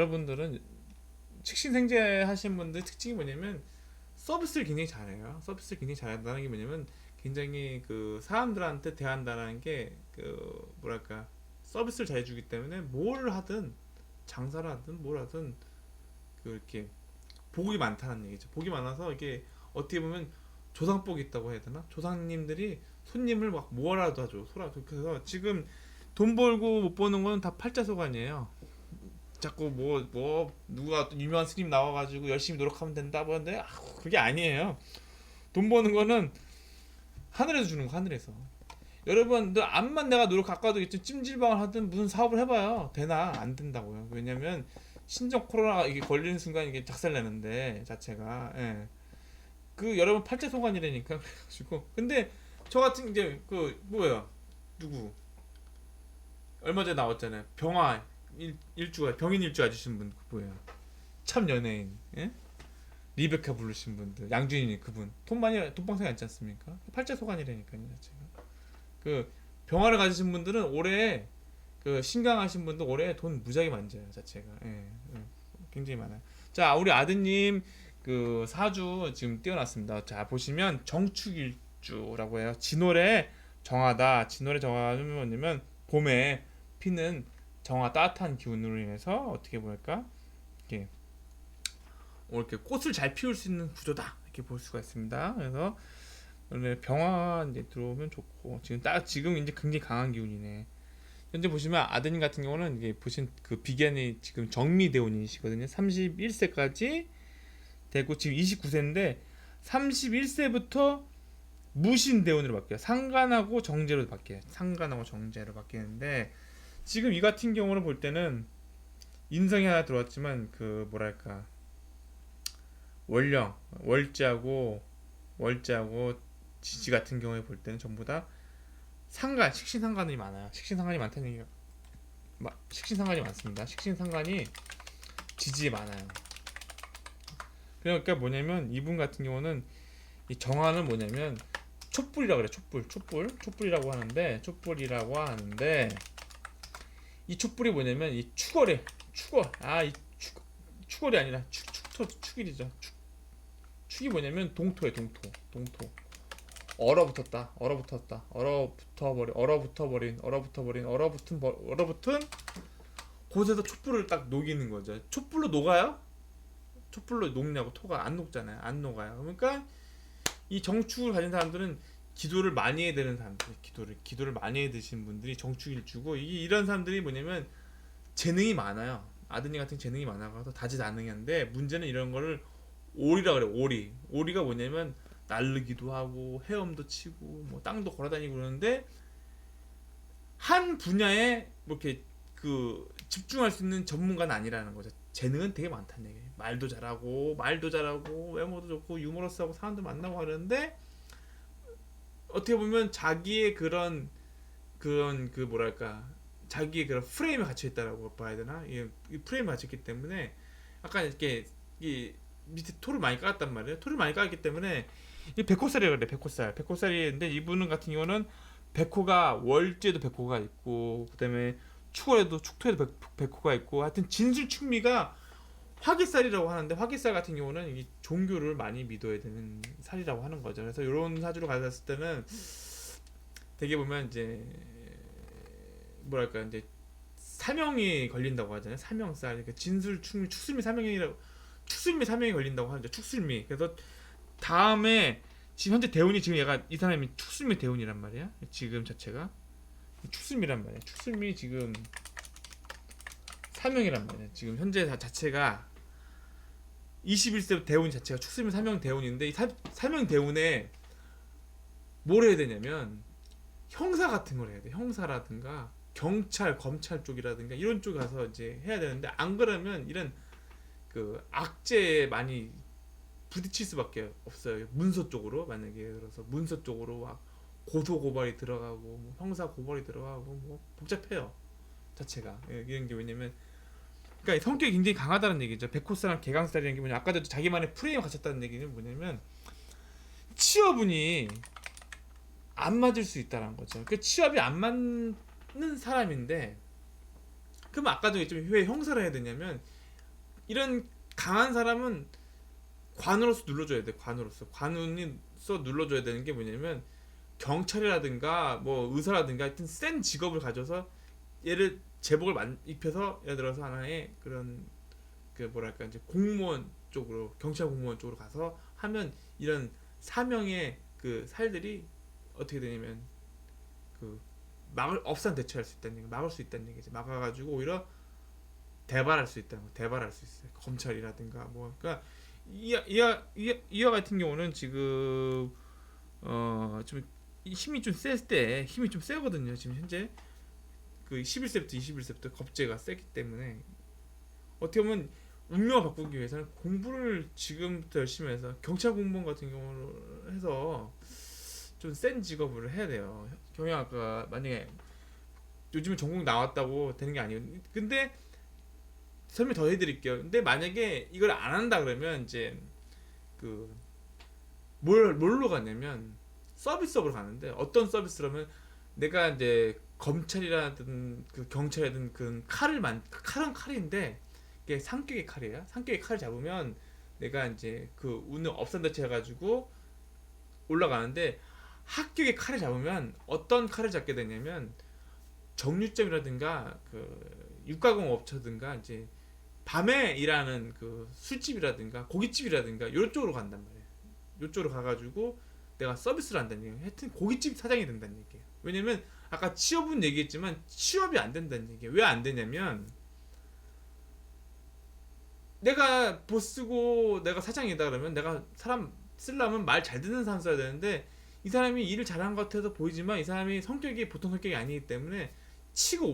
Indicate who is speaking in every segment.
Speaker 1: 여러분들은 식신생재 하신 분들 특징이 뭐냐면 서비스를 굉장히 잘해요. 서비스를 굉장히 잘한다는 게 뭐냐면 굉장히 그 사람들한테 대한다는 게 그 뭐랄까 서비스를 잘해주기 때문에 뭘 하든 장사를 하든 뭘 하든 그 이렇게 복이 많다는 얘기죠. 복이 많아서 이게 어떻게 보면 조상복이 있다고 해야 되나? 조상님들이 손님을 막 모아라도 하죠. 소라도. 그래서 지금 돈 벌고 못 버는 건 다 팔자소관이에요. 자꾸 누가 유명한 스님 나와가지고 열심히 노력하면 된다 보는데 그게 아니에요. 돈 버는 거는 하늘에서 주는 거, 하늘에서. 여러분들 암만 내가 노력 아까도 있죠. 찜질방을 하든 무슨 사업을 해봐요. 되나? 안 된다고요. 왜냐면 신종 코로나 이게 걸리는 순간 이게 작살내는데 자체가 예. 그 여러분 팔자소관이라니까 그래가지고 근데 저 같은 이제 그 뭐예요 누구 얼마 전에 나왔잖아요. 일주가 병인 일주 아주신 분 뭐예요 참 연예인 예? 리베카 부르신 분들 양준일 그분 돈방송이 않지 않습니까? 팔자소관이라니까요 자체가 그 병화를 가지신 분들은 올해 그 신강하신 분들 올해 돈 무지하게 만져요 자체가 예, 예, 굉장히 많아요. 자 우리 아드님 그 사주 지금 띄워놨습니다. 자 보시면 정축일주라고 해요. 진월에 정하다. 진월에 정하면 뭐냐면 봄에 피는 정화 따뜻한 기운으로 인해서 어떻게 보일까 이렇게 이렇게 꽃을 잘 피울 수 있는 구조다 이렇게 볼 수가 있습니다. 그래서 원래 병화 이제 들어오면 좋고 지금 이제 굉장히 강한 기운이네. 현재 보시면 아드님 같은 경우는 이게 보신 그 비견이 지금 정미대운이시거든요. 31세까지 되고 지금 29세인데 31세부터 무신대운으로 바뀌어요. 상간하고 정제로 바뀌어요. 상간하고 정제로 바뀌는데 지금 이 같은 경우는 볼 때는 인성이 하나 들어왔지만 그 뭐랄까 월자하고 지지 같은 경우에 볼 때는 전부 다 식신상간이 많아요. 식신상간이 많다는 얘기가 식신상간이 많습니다. 식신상간이 지지에 많아요. 그러니까 뭐냐면 이분 같은 경우는 이 정화는 뭐냐면 촛불이라고 그래. 촛불이라고 하는데 이 촛불이 뭐냐면 이 축월이 아이 축월이 아니라 축일이죠. 축이 뭐냐면 동토에 동토 얼어붙은 곳에서 촛불을 딱 녹이는 거죠. 촛불로 녹아요? 촛불로 녹냐고 토가 안 녹잖아요. 안 녹아요. 그러니까 이 정축을 가진 사람들은 기도를 많이 해야 되는 사람들, 기도를 많이 해 드신 분들이 정축일주고 이런 사람들이 뭐냐면 재능이 많아요. 아드님 같은 재능이 많아서 다재다능한데 문제는 이런 거를 오리라 그래. 오리가 뭐냐면 날르기도 하고 헤엄도 치고 뭐 땅도 걸어다니고 그러는데 한 분야에 뭐 이렇게 그 집중할 수 있는 전문가는 아니라는 거죠. 재능은 되게 많다는 얘기예요. 말도 잘하고 외모도 좋고 유머러스하고 사람들 만나고 하는데 어떻게 보면 자기의 그런 그 뭐랄까 자기의 그런 프레임에 갇혀 있다라고 봐야 되나? 이 프레임에 갇혔기 때문에 약간 이렇게 이 밑에 토를 많이 깔았단 말이에요. 토를 많이 깔았기 때문에 이 백호살이라고 그래. 백호살인데 이분은 같은 경우는 백호가 월제도 백호가 있고 그다음에 축토에도 백호가 있고 하여튼 진술축미가 화기살이라고 하는데 화기살 같은 경우는 이 종교를 많이 믿어야 되는 살이라고 하는 거죠. 그래서 이런 사주로 가졌을 때는 되게 보면 이제 뭐랄까 이제 사명이 걸린다고 하잖아요. 사명살. 그러니까 축술미 사명이 걸린다고 하죠. 축술미. 그래서 다음에 지금 현재 대운이 지금 얘가 이 사람이 축술미 대운이란 말이야. 지금 자체가 축술미란 말이야. 축술미 지금 사명이란 말이야. 지금 현재 자체가 21세 대운 자체가 축술미 사명 대운인데 이 사명 대운에 뭘 해야 되냐면 형사 같은 걸 해야 돼. 형사라든가 경찰, 검찰 쪽이라든가 이런 쪽에 가서 이제 해야 되는데 안 그러면 이런 그 악재에 많이 부딪힐 수밖에 없어요. 문서 쪽으로 만약에 그래서 문서 쪽으로 막 고소 고발이 들어가고 뭐 형사 고발이 들어가고 뭐 복잡해요. 자체가 이런 게 왜냐면 그러니까 성격이 굉장히 강하다는 얘기죠. 백호살랑 개강살이라는 게 뭐냐 아까도 자기만의 프레임에 갇혔다는 얘기는 뭐냐면 취업운이 안 맞을 수 있다는 거죠. 그 취업이 안 맞는 사람인데 그럼 아까도 왜 형사를 해야 되냐면 이런 강한 사람은 관으로서 눌러줘야 돼. 관으로서 눌러줘야 되는 게 뭐냐면 경찰이라든가 뭐 의사라든가 하여튼 센 직업을 가져서 얘를 제복을 입혀서 예를 들어서 하나의 그런 그 뭐랄까 이제 공무원 쪽으로 경찰 공무원 쪽으로 가서 하면 이런 사명의 그 살들이 어떻게 되냐면 그 막을 없산 대처할 수 있다는 얘기, 막을 수 있다는 얘기지. 막아가지고 오히려 대발할 수 있다는 거, 대발할 수 있어요. 검찰이라든가 뭐 그러니까 이와 같은 경우는 지금 좀 힘이 좀 셌을 때 힘이 좀 세거든요. 지금 현재 그 11세부터 21세부터 겁재가 세기 때문에 어떻게 보면 운명을 바꾸기 위해서는 공부를 지금부터 열심히 해서 경찰 공무원 같은 경우를 해서 좀 센 직업을 해야 돼요. 경영학과 만약에 요즘에 전공 나왔다고 되는 게 아니에요. 근데 설명 더 해드릴게요. 근데 만약에 이걸 안 한다 그러면 이제 그 뭘로 가냐면 서비스업으로 가는데 어떤 서비스라면 내가 이제 검찰이라든 그 경찰이라든 그 칼은 칼인데 이게 상격의 칼이에요. 상격의 칼을 잡으면 내가 이제 그 운을 업산대체 해가지고 올라가는데 합격의 칼을 잡으면 어떤 칼을 잡게 되냐면 정육점이라든가 그 육가공 업체든가 이제 밤에 일하는 그 술집이라든가 고깃집이라든가 이런 쪽으로 간단 말이에요. 이쪽으로 가가지고 내가 서비스를 한다는 얘기예요. 하여튼 고깃집 사장이 된다는 얘기예요. 왜냐면 아까 취업은 얘기했지만 취업이 안 된다는 얘기예요. 왜 안 되냐면 내가 보스고 내가 사장이다 그러면 내가 사람 쓰려면 말 잘 듣는 사람 써야 되는데 이 사람이 일을 잘한 것 같아서 보이지만 이 사람이 성격이 보통 성격이 아니기 때문에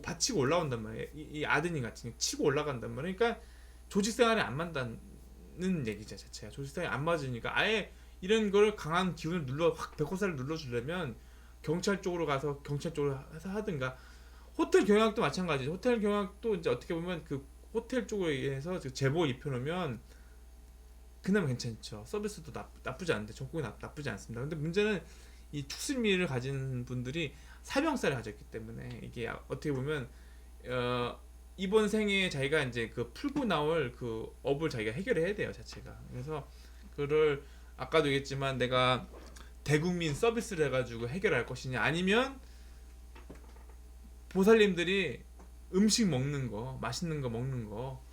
Speaker 1: 받치고 올라온단 말이에요. 이 아드님 같은 경우 치고 올라간단 말이에요. 그러니까 조직 생활에 안 맞다는 얘기죠 자체가. 조직 생활에 안 맞으니까 아예 이런 걸 강한 기운을 확 배꼽살을 눌러주려면 경찰 쪽으로 가서 경찰 쪽으로 해서 하든가 호텔 경영학도 마찬가지죠. 호텔 경영학도 이제 어떻게 보면 그 호텔 쪽으로 해서 제복 입혀놓으면 그나마 괜찮죠. 서비스도 나쁘지 않은데 전공이 나쁘지 않습니다. 근데 문제는 이 특수미를 가진 분들이 사명살을 가졌기 때문에 이게 어떻게 보면 이번 생에 자기가 이제 그 풀고 나올 그 업을 자기가 해결해야 돼요 자체가. 그래서 그를 아까도 얘기했지만 내가 대국민 서비스를 해가지고 해결할 것이냐 아니면 보살님들이 음식 먹는 거 맛있는 거 먹는 거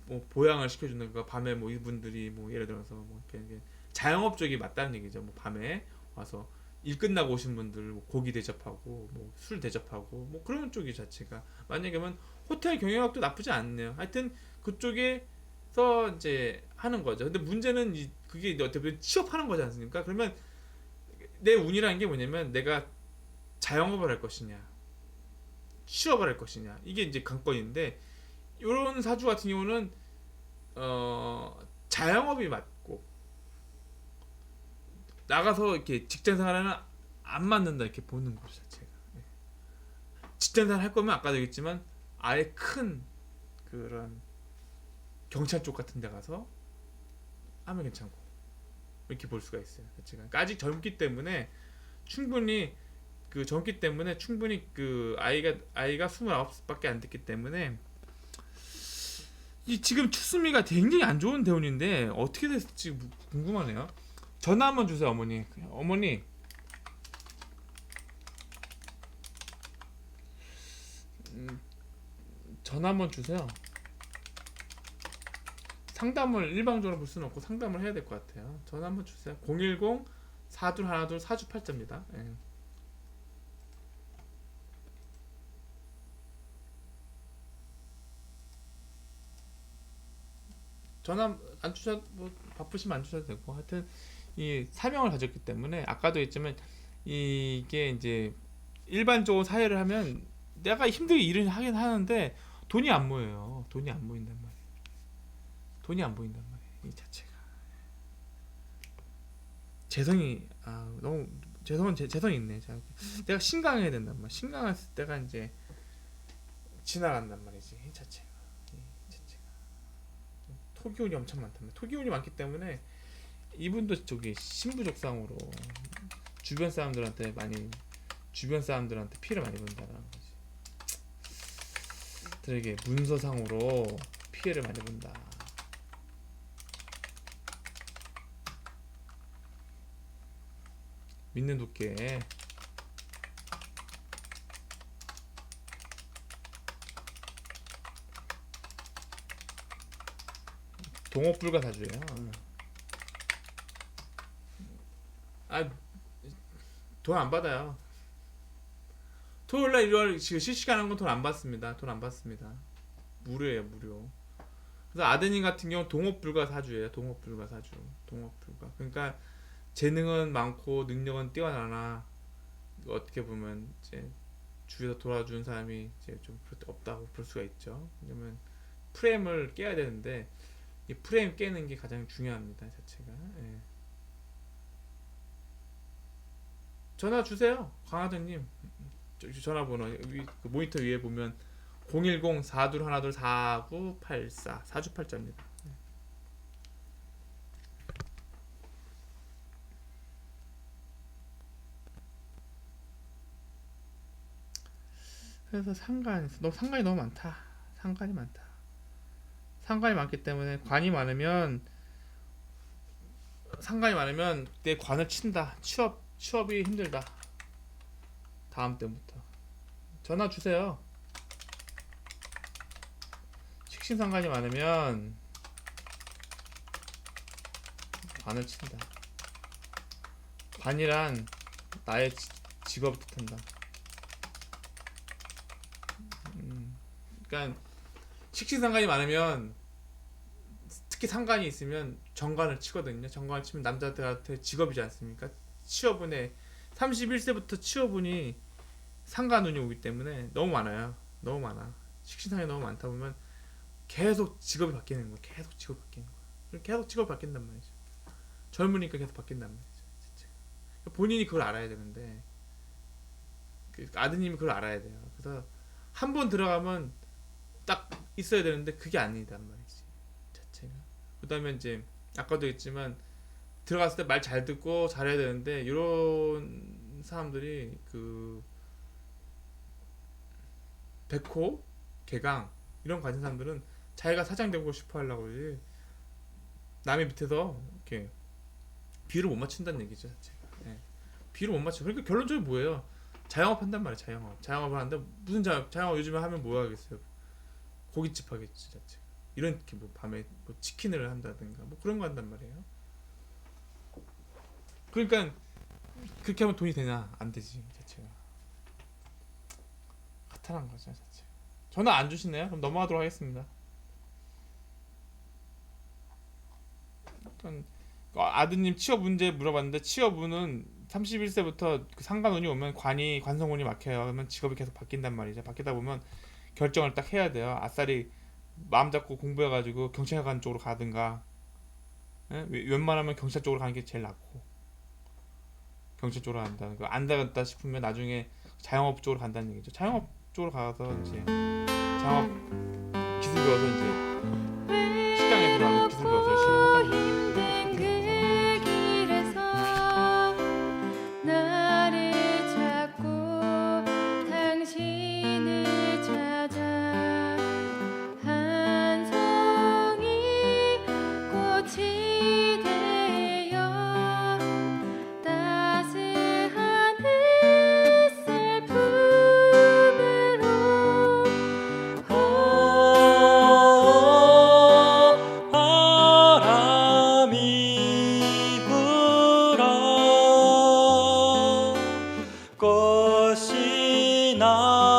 Speaker 1: 뭐 보양을 시켜주는 거 밤에 뭐 이분들이 뭐 예를 들어서 뭐 이렇게 자영업 쪽이 맞다는 얘기죠. 뭐 밤에 와서 일 끝나고 오신 분들 뭐 고기 대접하고 뭐 술 대접하고 뭐 그런 쪽이 자체가 만약에면 호텔 경영학도 나쁘지 않네요. 하여튼 그쪽에서 이제 하는 거죠. 근데 문제는 그게 어떻게 보면 취업하는 거지 않습니까? 그러면 내 운이라는 게 뭐냐면 내가 자영업을 할 것이냐 취업을 할 것이냐 이게 이제 관건인데 이런 사주 같은 경우는 자영업이 맞고 나가서 이렇게 직장생활은 안 맞는다 이렇게 보는 거죠 자체가. 직장생활 할 거면 아까도 얘기했지만 아예 큰 그런 경찰 쪽 같은 데 가서 하면 괜찮고 이렇게 볼 수가 있어요 자체가. 그러니까 아직 젊기 때문에 충분히 그 아이가 29밖에 안 됐기 때문에 이 지금 추수미가 굉장히 안 좋은 대운인데 어떻게 됐을지 궁금하네요. 전화 한번 주세요 어머니. 어머니 전화 한번 주세요. 상담을 일방적으로 볼 수는 없고 상담을 해야 될 것 같아요. 전화 한번 주세요. 010 4212 4주8자입니다. 예. 전화 안 주셔도 뭐 바쁘시면 안 주셔도 되고 하여튼 이 사명을 가졌기 때문에 아까도 했지만 이게 이제 일반적으로 사회를 하면 내가 힘들게 일을 하긴 하는데 돈이 안 모여요. 돈이 안 모인단 말이에요. 돈이 안 보인단 말이에요. 이 자체가 재성이 너무 재성이 있네. 내가 신강해야 된단 말이야. 신강했을 때가 이제 지나간단 말이지. 이 자체가. 토기운이 엄청 많답니다. 토기운이 많기 때문에 이분도 저기 신부족상으로 주변 사람들한테 피해를 많이 본다는 거지. 들에게 문서상으로 피해를 많이 본다. 믿는 두께. 동업불가사주예요. 아, 돈 안 받아요. 토요일날 일요일 지금 실시간 건 돈 안 받습니다. 돈 안 받습니다. 무료예요, 무료. 그래서 아드님 같은 경우는 동업불가사주예요. 동업불가사주. 동업불가. 그러니까 재능은 많고 능력은 뛰어나나 어떻게 보면 이제 주위에서 돌아주는 사람이 이제 좀 없다고 볼 수가 있죠. 왜냐면 프레임을 깨야 되는데 이 프레임 깨는 게 가장 중요합니다. 자체가. 예. 전화 주세요, 강하정님. 전화번호 그 모니터 위에 보면 010-4212-4984 사주팔자입니다. 그래서 상관이 너무 많다. 상관이 많다. 상관이 많기 때문에 상관이 많으면 내 관을 친다. 취업이 힘들다. 다음 때부터 전화 주세요. 식신상관이 많으면 관을 친다. 관이란 나의 직업을 뜻한다. 그러니까 식신상관이 많으면 특히 상관이 있으면 정관을 치거든요. 정관을 치면 남자들한테 직업이지 않습니까? 취업운에 31세부터 취업운이 상관운이 오기 때문에 너무 많아요. 너무 많아. 식신상이 너무 많다 보면 계속 직업이 바뀌는 거야. 계속 직업이 바뀌는 거야. 계속 직업이 바뀐단 말이죠. 젊으니까 계속 바뀐단 말이죠. 진짜. 본인이 그걸 알아야 되는데 그 아드님이 그걸 알아야 돼요. 그래서 한 번 들어가면 딱 있어야 되는데 그게 아니단 말이지. 자체가. 그다음에 이제 아까도 했지만 들어갔을 때 말 잘 듣고 잘해야 되는데 이런 사람들이 그 백호, 개강 이런 가진 사람들은 자기가 사장 되고 싶어 하려고 그러지 남의 밑에서 이렇게 비율을 못 맞춘다는 얘기죠. 자체가. 예. 비율을 못 맞춰. 그러니까 결론적으로 뭐예요? 자영업 한단 말이야. 자영업을 하는데 무슨 자영업 요즘에 하면 뭐 하겠어요? 고깃집 하겠지. 자체가. 이런 뭐 밤에 뭐 치킨을 한다든가 뭐 그런 거 한단 말이에요. 그러니까 그렇게 하면 돈이 되냐? 안 되지. 자체가. 가탈한 거죠. 자체가. 전화 안 주시네요? 그럼 넘어가도록 하겠습니다. 아드님 취업 문제 물어봤는데 취업운은 31세부터 그 상관운이 오면 관성운이 막혀요. 그러면 직업이 계속 바뀐단 말이죠. 바뀌다 보면 결정을 딱 해야 돼요. 아싸리 마음 잡고 공부해가지고 경찰관 쪽으로 가든가. 예? 웬만하면 경찰 쪽으로 가는 게 제일 낫고 경찰 쪽으로 간다. 안 되겠다 싶으면 나중에 자영업 쪽으로 간다는 얘기죠. 자영업 쪽으로 가서 이제 자영업 기술 배워서 이제 식당에 들어가서 기술 배워서 열심히 하다 보면
Speaker 2: 바람이 불어 꽃이 나